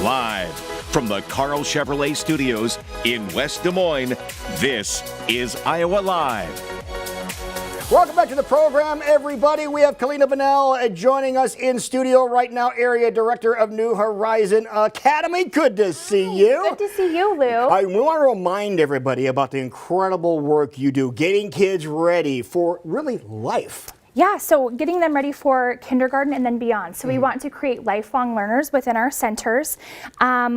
Live from the Carl Chevrolet Studios in West Des Moines, this is Iowa Live. Welcome back to the program, everybody. We have Kelena Bonnell joining us in studio right now, Area Director of New Horizon Academy. Good to see you. Good to see you, Lou. We want to remind everybody about the incredible work you do, getting kids ready for really life. Yeah, so getting them ready for kindergarten and then beyond. So we want to create lifelong learners within our centers.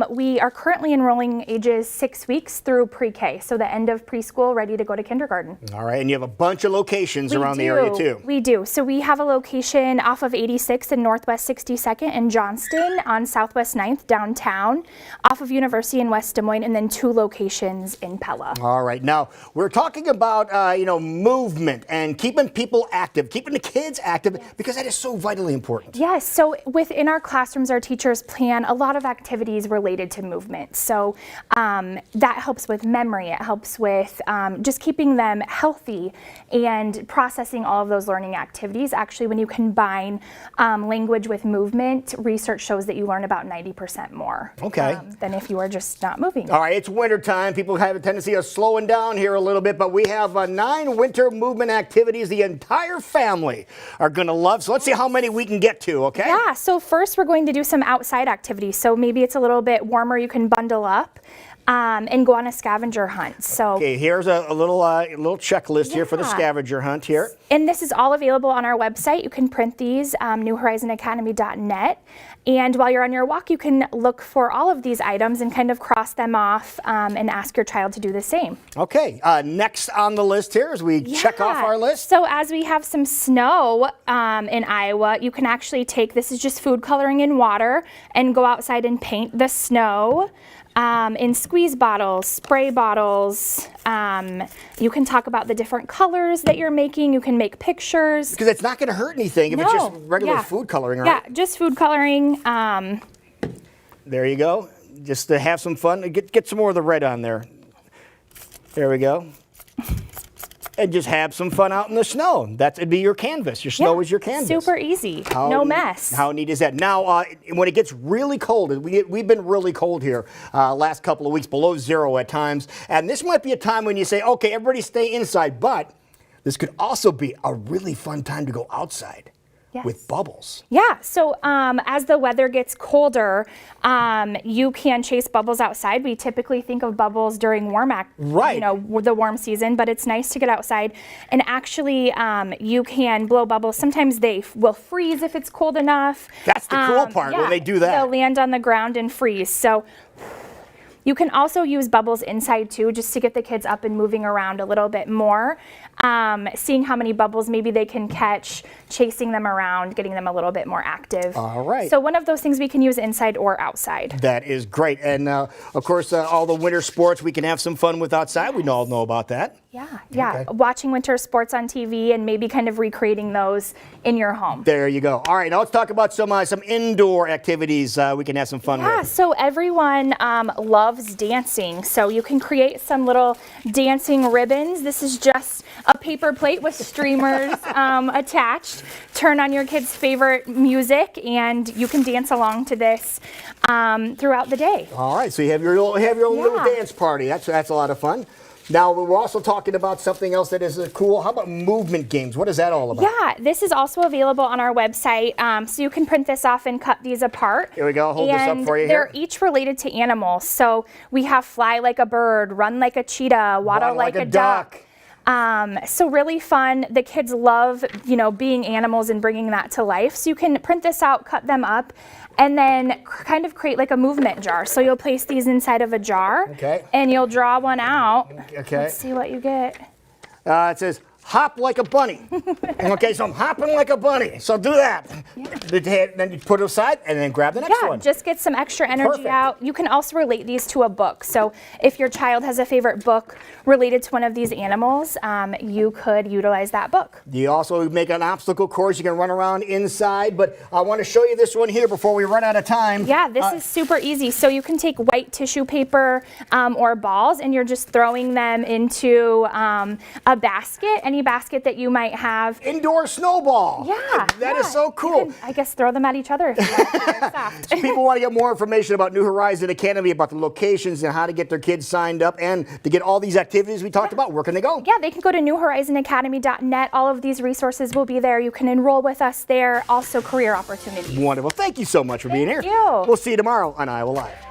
We are currently enrolling ages 6 weeks through pre-K, so the end of preschool, ready to go to kindergarten. All right, and you have a bunch of locations around the area too. We do. So we have a location off of 86th and Northwest 62nd in Johnston, on Southwest 9th downtown, off of University in West Des Moines, and then 2 locations in Pella. All right, now we're talking about movement and keeping people active, keeping the kids active, because that is so vitally important. Yes, so within our classrooms, our teachers plan a lot of activities related to movement. So that helps with memory, it helps with just keeping them healthy and processing all of those learning activities. Actually, when you combine language with movement, research shows that you learn about 90% more than if you were just not moving. All right, it's winter time. People have a tendency of slowing down here a little bit, but we have 9 winter movement activities the entire family are going to love. So let's see how many we can get to, okay? Yeah, so first we're going to do some outside activities. So maybe it's a little bit warmer, you can bundle up and go on a scavenger hunt. So okay, here's a little checklist here for the scavenger hunt here. And this is all available on our website. You can print these, newhorizonacademy.net. And while you're on your walk, you can look for all of these items and kind of cross them off and ask your child to do the same. Okay, next on the list here as we check off our list. So as we have some snow in Iowa, you can actually take, this is just food coloring in water, and go outside and paint the snow. In squeeze bottles, spray bottles. You can talk about the different colors that you're making. You can make pictures. Because it's not going to hurt anything if it's just regular food coloring, right? Yeah, just food coloring. There you go. Just to have some fun. Get some more of the red on there. There we go. And just have some fun out in the snow. It'd be your canvas. Your snow is your canvas. Super easy. No mess. How neat is that? Now, when it gets really cold, we've been really cold here last couple of weeks, below 0 at times. And this might be a time when you say, okay, everybody stay inside. But this could also be a really fun time to go outside. Yes. With bubbles. Yeah, so as the weather gets colder, you can chase bubbles outside. We typically think of bubbles during the warm season, but it's nice to get outside. And actually, you can blow bubbles. Sometimes they will freeze if it's cold enough. That's the cool part when they do that. They'll land on the ground and freeze. So you can also use bubbles inside too, just to get the kids up and moving around a little bit more. Seeing how many bubbles maybe they can catch, chasing them around, getting them a little bit more active. All right. So one of those things we can use inside or outside. That is great. And of course, all the winter sports we can have some fun with outside. We all know about that. Yeah. Okay. Watching winter sports on TV and maybe kind of recreating those in your home. There you go. All right, now let's talk about some indoor activities we can have some fun with. Yeah, so everyone loves dancing. So you can create some little dancing ribbons. This is just a paper plate with streamers attached. Turn on your kids' favorite music and you can dance along to this throughout the day. All right, so you have your own little dance party. That's a lot of fun. Now, we're also talking about something else that is cool. How about movement games? What is that all about? Yeah, this is also available on our website. So you can print this off and cut these apart. Here we go. Hold this up for you here. They're each related to animals. So we have fly like a bird, run like a cheetah, waddle like a duck. So really fun. The kids love, being animals and bringing that to life. So you can print this out, cut them up, and then kind of create like a movement jar. So you'll place these inside of a jar, and you'll draw one out. Okay. Let's see what you get. It says, hop like a bunny. Okay, so I'm hopping like a bunny. So do that. Then you put it aside and then grab the next one. Yeah, just get some extra energy out. You can also relate these to a book. So if your child has a favorite book related to one of these animals, you could utilize that book. You also make an obstacle course. You can run around inside, but I want to show you this one here before we run out of time. Yeah, this is super easy. So you can take white tissue paper or balls, and you're just throwing them into a basket, any basket that you might have. Indoor snowball. Yeah. That is so cool. You can, I guess, throw them at each other if you want to. They're soft. If people want to get more information about New Horizon Academy, about the locations and how to get their kids signed up and to get all these activities we talked about, where can they go? Yeah, they can go to newhorizonacademy.net. All of these resources will be there. You can enroll with us there. Also, career opportunities. Wonderful. Thank you so much for being here. Thank you. We'll see you tomorrow on Iowa Live.